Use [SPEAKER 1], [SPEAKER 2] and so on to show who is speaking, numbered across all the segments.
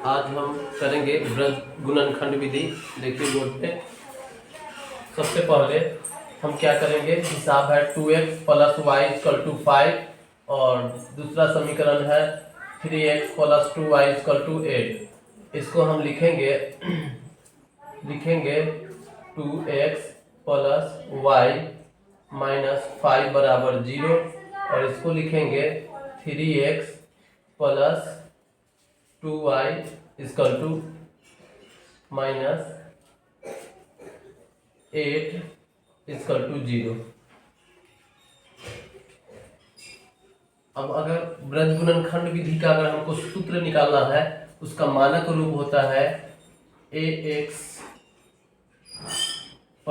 [SPEAKER 1] आज हम करेंगे वृत्त गुणनखंड विधि। देखिए बोर्ड पे सबसे पहले हम क्या करेंगे, हिसाब है 2x + y = 5 और दूसरा समीकरण है 3x + 2y = 8। इसको हम लिखेंगे 2x + y - 5 = 0 और इसको लिखेंगे 3x + 2y = -8 = 0। अब अगर वृत्त गुणनखंड विधि का अगर हमको सूत्र निकालना है, उसका मानक रूप होता है ax +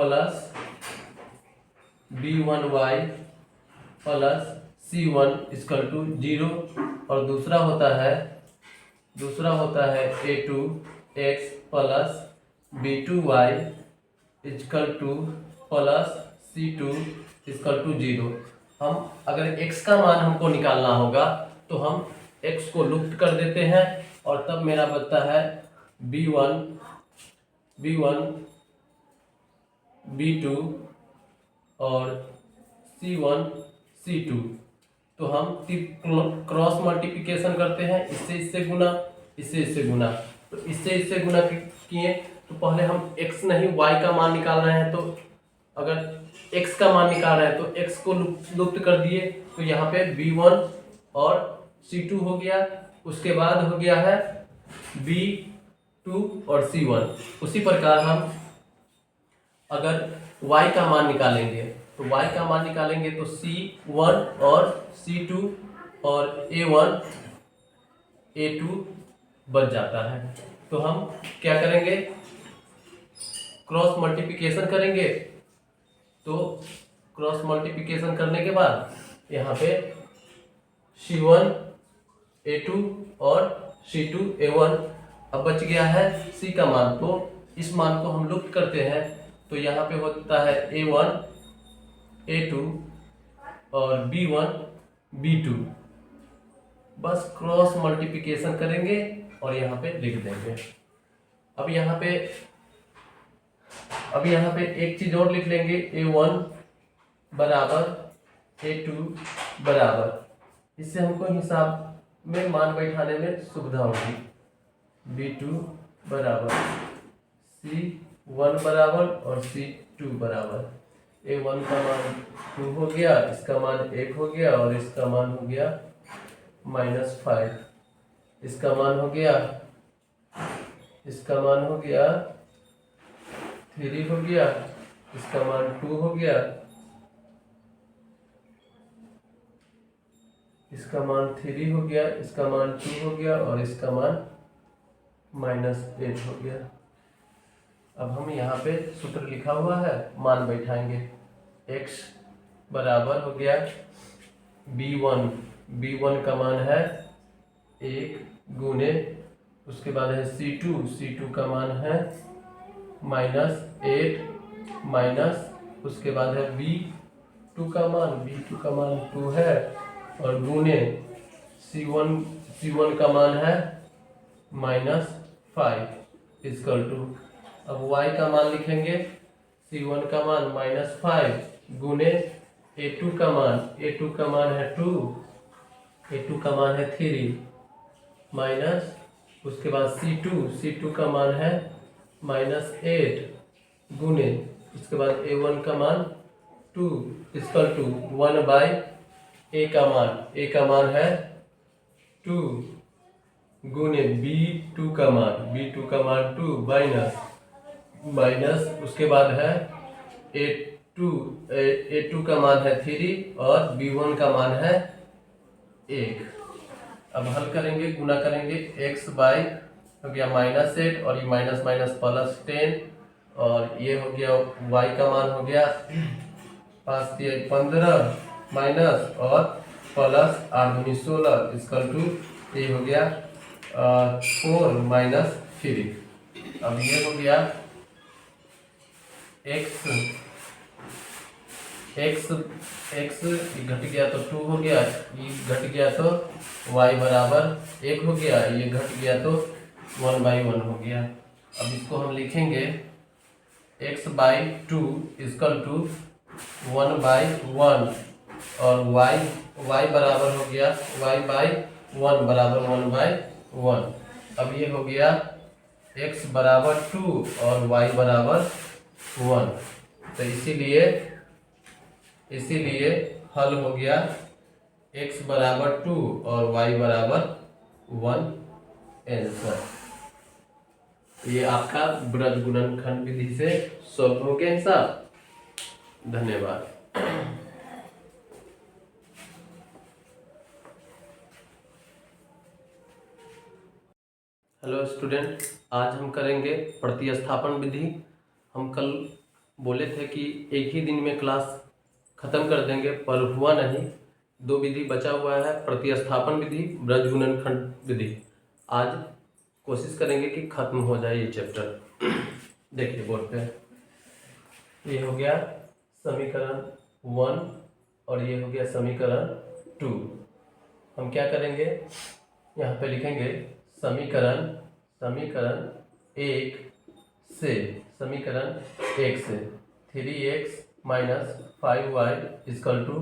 [SPEAKER 1] b1y + c1 = 0 और दूसरा होता है a2x + b2y + c2 = 0। हम अगर x का मान हमको निकालना होगा तो हम x को लुप्त कर देते हैं और तब मेरा बचता है b1 b2 और c2। तो हम क्रॉस मल्टीप्लिकेशन करते हैं, इससे गुना, इससे गुना। तो इससे गुना किए तो पहले हम x नहीं y का मान निकाल रहे हैं, तो अगर x का मान निकाल रहे हैं तो x को लुप्त कर दिए, तो यहाँ पे b1 और c2 हो गया। उसके बाद हो गया है b2 और c1। उसी प्रकार हम अगर y का मान निकालेंगे तो तो c1 और c2 और a1 a2 बच जाता है। तो हम क्या करेंगे, क्रॉस मल्टीप्लिकेशन करेंगे। तो क्रॉस मल्टीप्लिकेशन करने के बाद यहाँ पे c1 a2 और c2 a1 अब बच गया है c का मान। तो इस मान को हम लुप्त करते हैं, तो यहाँ पे होता है a1 a2 और b1 b2। बस क्रॉस मल्टीप्लिकेशन करेंगे और यहाँ पे लिख देंगे। अब यहाँ पे एक चीज और लिख लेंगे, a1 = a2 बराबर। इससे हमको हिसाब में मान बैठाने में सुविधा होगी। b2 बराबर c1 बराबर और c2 बराबर। a1 का मान 2 हो गया, इसका मान 1 हो गया और इसका मान हो गया -5। इसका मान हो गया 3 हो गया, इसका मान 2 हो गया, इसका मान 3 हो गया, इसका मान 2 हो गया और इसका मान -8 हो गया। अब हम यहाँ पे सूत्र लिखा हुआ है, मान बैठाएंगे। x बराबर हो गया b1 का मान है 1 गुने, उसके बाद है c2 का मान है -8 माइनस, उसके बाद है b2 का मान 2 है और गुने c1 का मान है -5 = अब y का मान लिखेंगे, c1 का मान -5 गुने a2 का मान है 2, a2 का मान है 3 माइनस, उसके बाद c2 का मान है -8 गुने, उसके बाद a1 का मान 2 = 1/a का मान है 2 गुने b2 का मान 2 माइनस, उसके बाद है a2 का मान है 3 और b1 का मान है 1। अब हल करेंगे, गुना करेंगे, x हो गया -8 और ये माइनस +10 और ये हो गया y का मान हो गया 5 × 15 माइनस और प्लस 8 × 16 = ये हो गया 4 - 3। अब ये हो गया x घट गया तो 2 हो गया, ये घट गया तो y बराबर 1 हो गया, ये घट गया तो 1/1 हो गया। अब इसको हम लिखेंगे x/2 इक्वल टू 1/1 और y बराबर हो गया y/1 बराबर 1/1। अब ये हो गया x बराबर 2 और y बराबर 1। तो इसीलिए हल हो गया x बराबर 2 और y बराबर 1 आंसर। ये आपका ब्रज गुणनखंड विधि से सॉल्व हो गया हिसाब। धन्यवाद। हेलो स्टूडेंट, आज हम करेंगे प्रतिस्थापन विधि। हम कल बोले थे कि एक ही दिन में क्लास खत्म कर देंगे, पर हुआ नहीं। 2 विधि बचा हुआ है, प्रतिस्थापन विधि, ब्रज गुणनखंड विधि। आज कोशिश करेंगे कि खत्म हो जाए ये चैप्टर। देखिए बोर्ड पे ये हो गया समीकरण 1 और ये हो गया समीकरण 2। हम क्या करेंगे, यहाँ पे लिखेंगे समीकरण 1 से 3x minus 5y equal to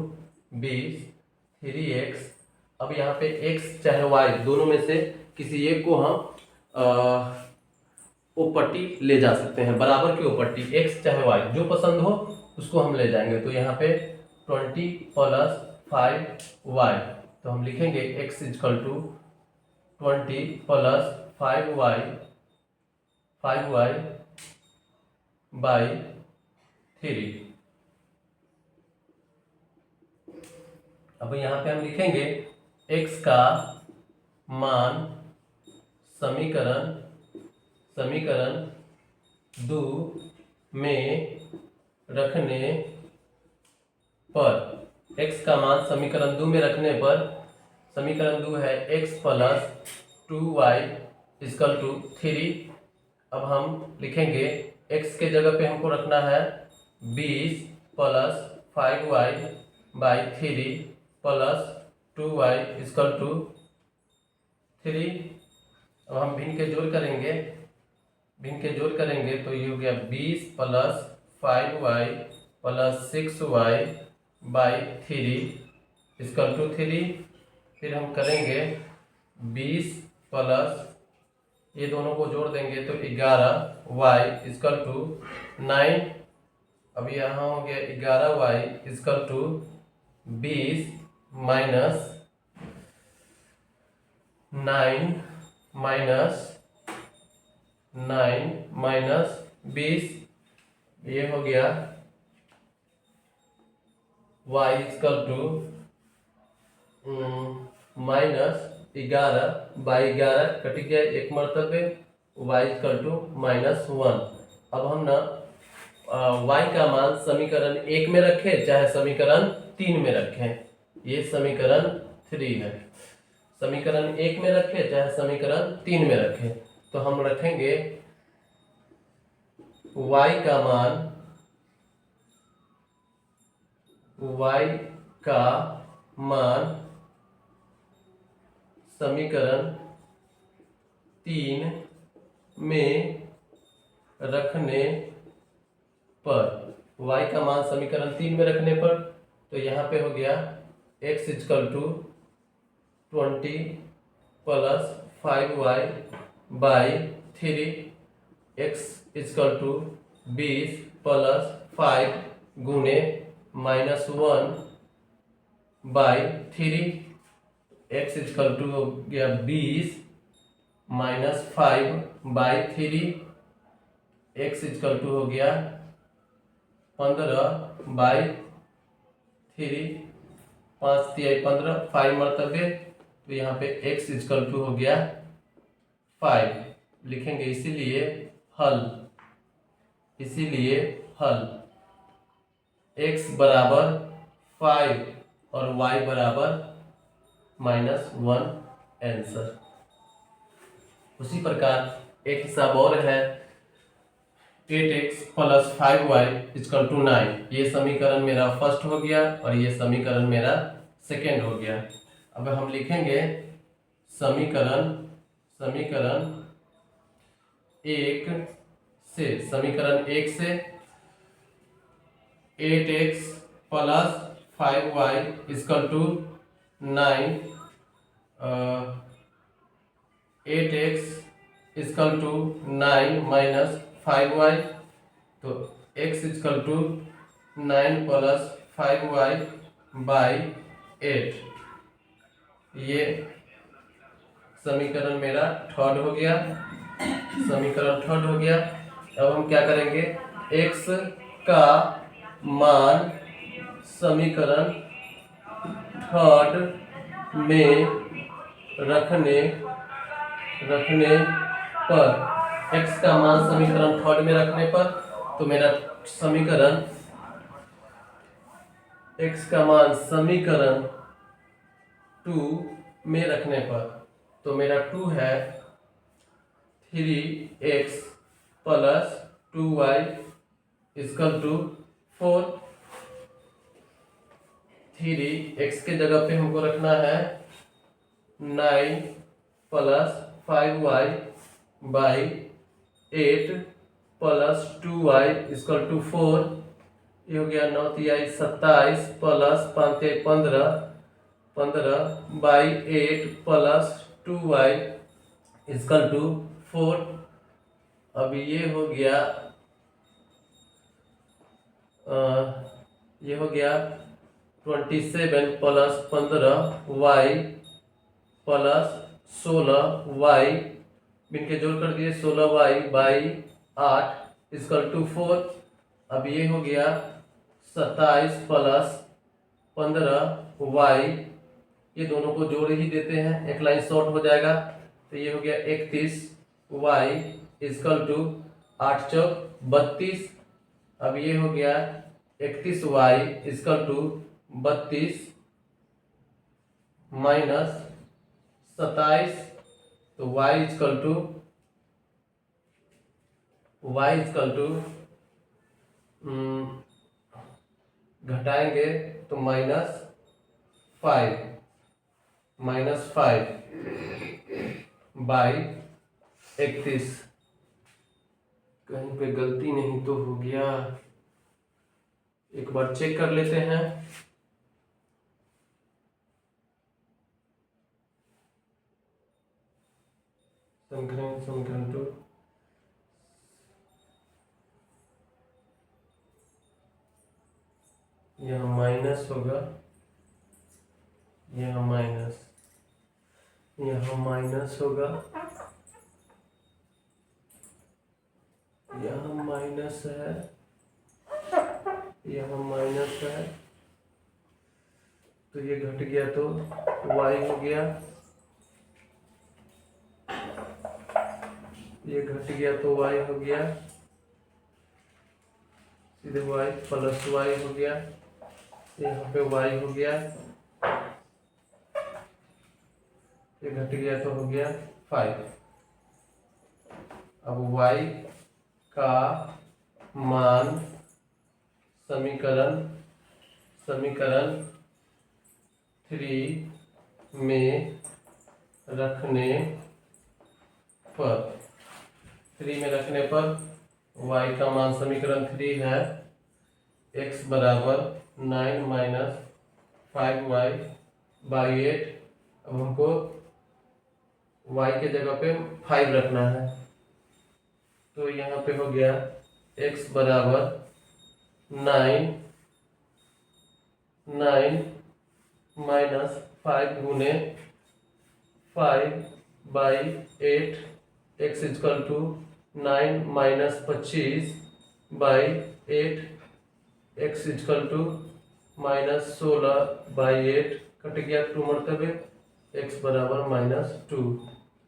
[SPEAKER 1] 20 3x। अब यहाँ पे x चाहे y दोनों में से किसी एक को हम ओपट्टी ले जा सकते हैं, बराबर की ओपट्टी, x चाहे y जो पसंद हो उसको हम ले जाएंगे। तो यहाँ पे 20 प्लस 5y, तो हम लिखेंगे x equal to 20 plus 5y by 3। अब यहाँ पे हम लिखेंगे x का मान समीकरण 2 में रखने पर, x का मान समीकरण 2 में रखने पर, समीकरण 2 है x plus 2y equal to 3। अब हम लिखेंगे x के जगह पे हमको रखना है 20 plus 5y by 3 plus 2y equal to 3। अब हम भिन्न के जोड़ करेंगे तो ये हो गया 20 plus 5y plus 6y by 3 equal to 3। फिर हम करेंगे 20 प्लस, ये दोनों को जोड़ देंगे तो 11y इक्वल टू 9। अब यहाँ हो गया 11y equal to 20 minus 9 minus 20, ये हो गया y equal to minus 11/11 cut गया एक मरतबे, y इक्वल टू -1। अब हम ना y का मान समीकरण 1 में रखें चाहे समीकरण 3 में रखें। ये समीकरण 3 है, समीकरण 1 में रखें चाहे समीकरण 3 में रखें। तो हम रखेंगे y का मान समीकरण 3 में रखने पर, y का मान समीकरण 3 में रखने पर, तो यहाँ पे हो गया x equal to 20 plus 5y by 3, x equal to 20 plus 5 गुने -1 बाई 3, x इक्वल टू हो गया 20 minus 5 by 3, x equal to हो गया 15 बाई 3, 5 तिहाई 15, 5 मरतबे, तो यहाँ पे x इक्वल टू हो गया 5 लिखेंगे। इसीलिए हल x बराबर 5 और y बराबर -1 आंसर। उसी प्रकार एक हिसाब और है 8x plus 5y equal to 9। ये समीकरण मेरा फर्स्ट हो गया और ये समीकरण मेरा सेकेंड हो गया। अब हम लिखेंगे समीकरण एक से, समीकरण एक से 8x plus 5y equal to 9, 8x equal to 9 minus 5y, तो x equal to 9 plus 5y by 8। ये समीकरण मेरा थर्ड हो गया, समीकरण थर्ड हो गया। अब हम क्या करेंगे, x का मान समीकरण थर्ड में रखने पर, x का मान समीकरण थर्ड में रखने पर, तो मेरा समीकरण x का मान समीकरण 2 में रखने पर, तो मेरा 2 है 3x plus 2y equal to 4। 3x के जगह पे हमको रखना है 9 plus 5y by 8 plus 2y equal to 4। ये हो गया 9 तिहाई 27 प्लस 5 तिहाई 15 by 8 plus 2y equal to 4। अब ये हो गया ये हो गया 27 प्लस 15y प्लस 16y, बिन के जोड़ कर दिए 16y बाई 8 इक्वल टू 4। अब ये हो गया 27 प्लस 15y, ये दोनों को जोड़ ही देते हैं, एक लाइन शॉर्ट हो जाएगा, तो ये हो गया 31y इक्वल टू 8 चौक 32। अब ये हो गया 31y इक्वल टू 32 माइनस 27, तो y इक्वल टू घटाएंगे तो -5 बाई 31। कहीं पे गलती नहीं तो हो गया, एक बार चेक कर लेते हैं। समीकरण 2 यहाँ माइनस होगा, यहाँ माइनस, यहाँ माइनस होगा, यहाँ माइनस है, यहाँ माइनस है, तो ये घट गया तो y हो गया, ये घट गया तो y हो गया, सीधे y प्लस y हो गया, यहाँ पे y हो गया, ये घट गया तो हो गया 5। अब y का मान समीकरण 3 में रखने पर, 3 में रखने पर y का मान समीकरण 3 है x बराबर 9 माइनस 5y बाई 8। अब हमको y के जगह पे 5 रखना है, तो यहाँ पे हो गया x बराबर 9 माइनस 5 गुने 5 by 8, x equal to 9 minus 25 by 8, x equal to minus 16 by 8, cut गया 2 मरतबे, x बराबर -2।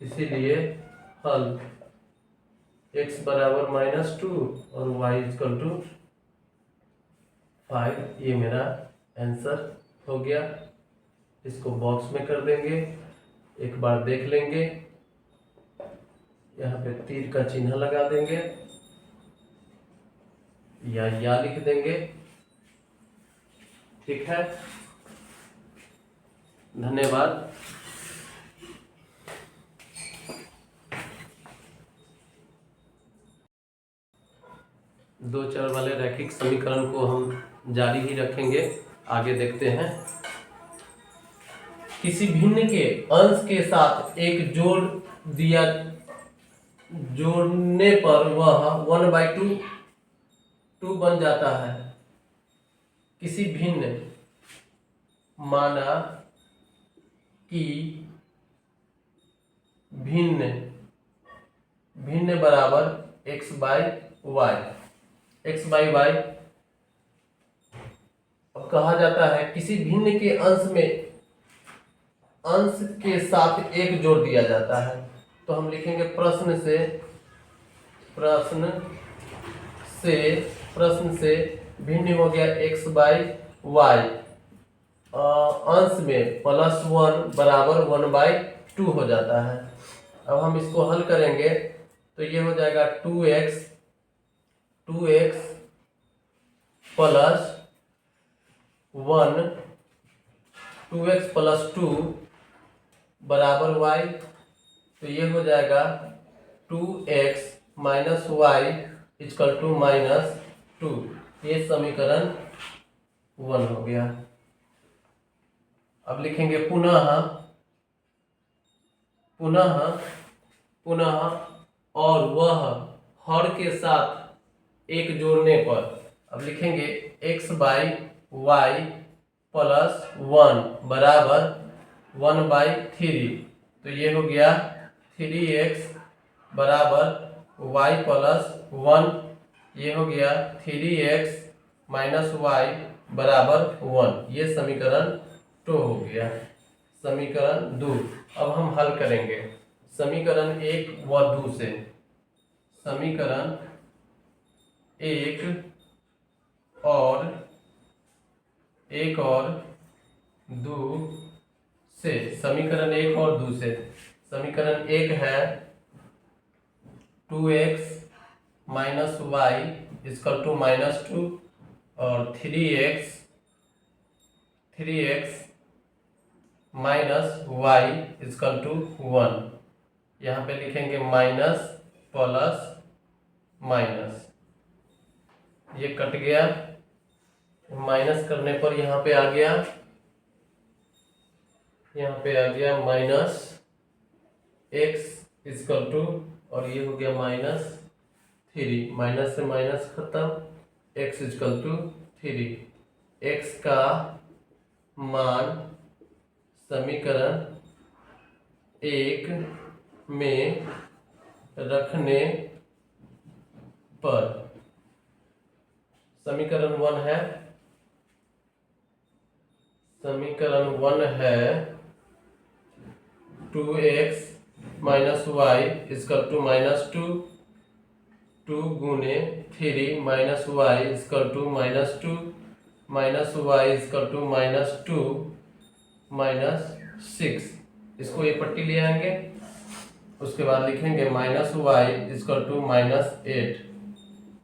[SPEAKER 1] इसीलिए हल x बराबर -2 और y इक्वल टू 5, ये मेरा आंसर हो गया। इसको बॉक्स में कर देंगे, एक बार देख लेंगे, यहाँ पे तीर का चिन्ह लगा देंगे या लिख देंगे। ठीक है, धन्यवाद। दो चर वाले रैखिक समीकरण को हम जारी ही रखेंगे। आगे देखते हैं। किसी भिन्न के अंश के साथ एक जोड़ने पर वह 1/2 बन जाता है। किसी भिन्न, माना कि भिन्न बराबर x/y। अब कहा जाता है किसी भिन्न के अंश के साथ एक जोड़ दिया जाता है, तो हम लिखेंगे प्रश्न से भिन्न हो गया x/y अंश में +1 बराबर 1/2 हो जाता है। अब हम इसको हल करेंगे तो ये हो जाएगा 2x + 2 बराबर y, तो ये हो जाएगा 2x - y = -2। ये समीकरण 1 हो गया। अब लिखेंगे पुनः और वह हर के साथ एक जोड़ने पर, अब लिखेंगे x/y +1 बराबर 1/3, तो ये हो गया 3x बराबर y +1, ये हो गया 3x - y बराबर 1। ये समीकरण 2 हो गया। समीकरण 2 अब हम हल करेंगे समीकरण 1 व 2 से। समीकरण 1 और 2 से। समीकरण 1 और 2 से। समीकरण 1 है 2x - y = -2 और 3x - y = 1। यहाँ पे लिखेंगे माइनस प्लस माइनस, ये कट गया, माइनस करने पर यहाँ पे आ गया -x = और ये हो गया -3, माइनस से माइनस खत्म, x = 3। x का मान समीकरण 1 में रखने पर समीकरण 1 है 2x - y = -2, 2 गुने 3 - y = -2, y = -2 -6। इसको ये पट्टी ले आएंगे, उसके बाद लिखेंगे -y = -8,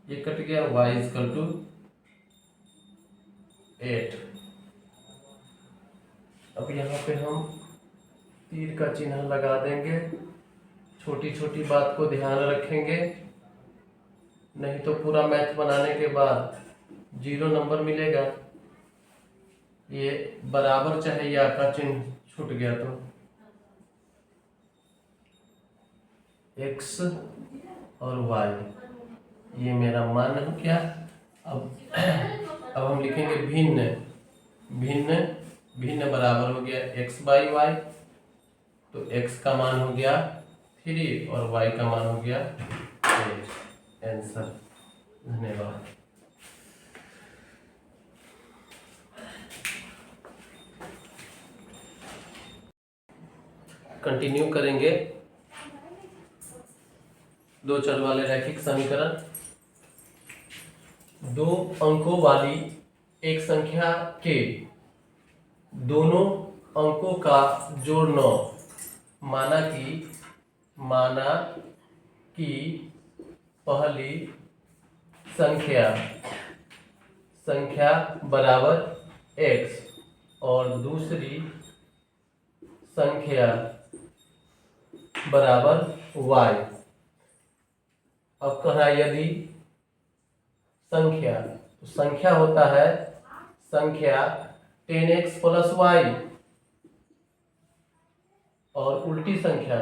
[SPEAKER 1] ये कट गया, y = 8। अब यहाँ पे हम तीर का चिन्ह लगा देंगे, छोटी छोटी बात को ध्यान रखेंगे, नहीं तो पूरा मैथ बनाने के बाद 0 नंबर मिलेगा। ये बराबर चाहे या का चिन्ह छूट गया तो x और y, ये मेरा मान हो गया। अब हम लिखेंगे भिन्न बराबर हो गया x/y, तो x का मान हो गया 3 और y का मान हो गया 8। आंसर। धन्यवाद। कंटिन्यू करेंगे। दो चर वाले रैखिक समीकरण। 2 अंकों वाली एक संख्या के दोनों अंकों का जोड़ 9, माना कि पहली संख्या बराबर x और दूसरी संख्या बराबर y। अब कह रहा है यदि संख्या, तो संख्या होता है संख्या 10x प्लस वाई, और उल्टी संख्या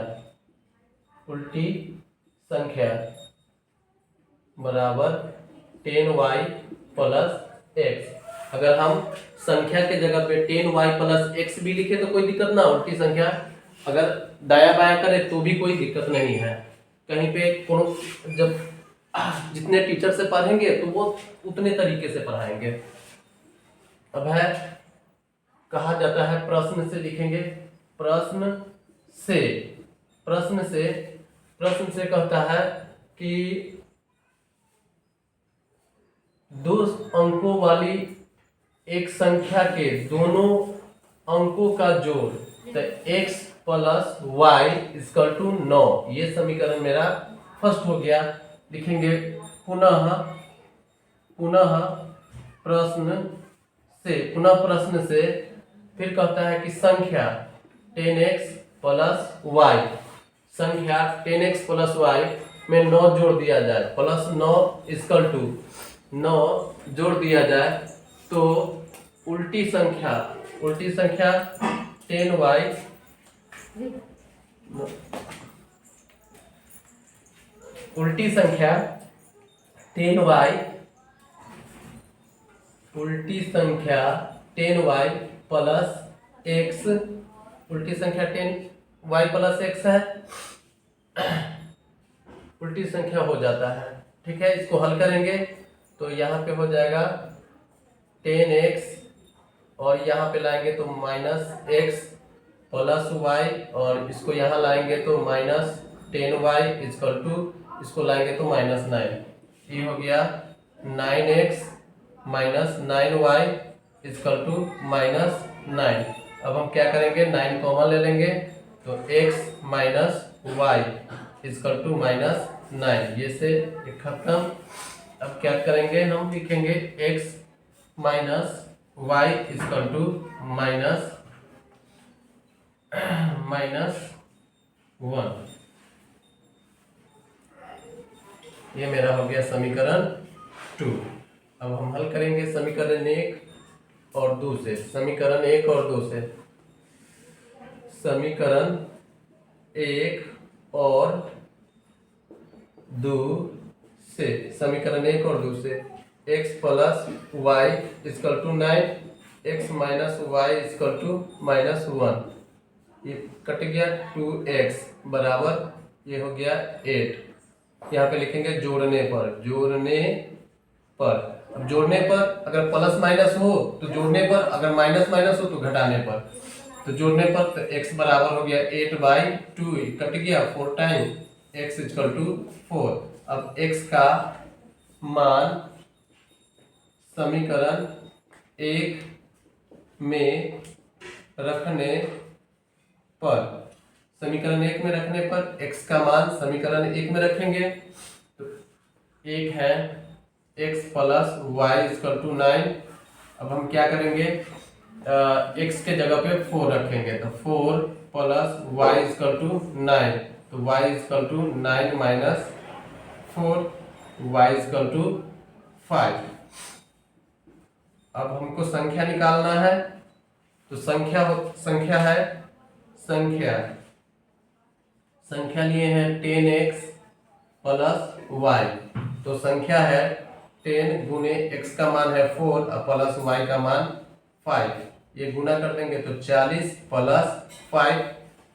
[SPEAKER 1] बराबर 10y प्लस एक्स। अगर हम संख्या के जगह पे 10y प्लस एक्स भी लिखे तो कोई दिक्कत ना, उल्टी संख्या अगर दाया बाया करे तो भी कोई दिक्कत नहीं है। कहीं पे कोनो जब जितने टीचर से पढ़ेंगे तो वो उतने तरीके से पढ़ाएंगे। अब है कहा जाता है प्रश्न से लिखेंगे, प्रश्न से कहता है कि 2 अंकों वाली एक संख्या के दोनों अंकों का जोड़, तो x plus Y equal to 9। ये समीकरण मेरा फर्स्ट हो गया। लिखेंगे पुनः प्रश्न से फिर कहता है कि संख्या 10x प्लस वाई, संख्या 10x प्लस वाई में 9 जोड़ दिया जाए, प्लस 9 इक्वल टू 9 जोड़ दिया जाए तो उल्टी संख्या 10y उल्टी संख्या 10y प्लस x, उल्टी संख्या 10y प्लस x है, उल्टी संख्या हो जाता है। ठीक है, इसको हल करेंगे तो यहाँ पे हो जाएगा 10x और यहाँ पे लाएंगे तो माइनस x प्लस y, और इसको यहाँ लाएंगे तो माइनस 10y इक्वल टू, इसको लाएंगे तो माइनस 9। ये हो गया 9x minus 9y equal to minus 9। अब हम क्या करेंगे, 9 कॉमन ले लेंगे तो x minus Y equal to minus 9, ये से खत्म। अब क्या करेंगे, हम लिखेंगे x minus Y equal to minus 1। ये मेरा हो गया समीकरण 2। अब हम हल करेंगे समीकरण 1 और 2 से, समीकरण 1 और 2 से, समीकरण 1 और 2 से, समीकरण 1 और 2 से x plus Y equal to 9, x minus Y equal to minus 1, ये कट गया 2x बराबर, ये हो गया 8। यहाँ पे लिखेंगे जोड़ने पर, अब जोड़ने पर अगर प्लस माइनस हो तो जोड़ने पर, अगर माइनस माइनस हो तो घटाने पर, तो जोड़ने पर तो x बराबर हो गया 8/2, कट गया 4 टाइम x इक्वल टू 4। अब x का मान समीकरण 1 में रखने पर, समीकरण 1 में रखने पर x का मान समीकरण 1 में रखेंगे तो 1 है x plus Y equal to 9। अब हम क्या करेंगे, x के जगह पे 4 रखेंगे तो 4 प्लस वाई इक्वल टू 9, तो y equal to 9 minus 4, y equal to 5। अब हमको संख्या निकालना है तो संख्या लिए हैं 10x प्लस वाई, तो संख्या है 10 गुने x का मान है 4 और प्लस y का मान 5, ये गुना कर देंगे तो 40 प्लस 5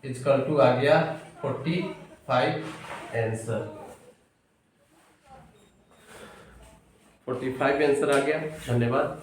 [SPEAKER 1] इक्वल टू आ गया 45 आंसर। 45 आंसर आ गया। धन्यवाद।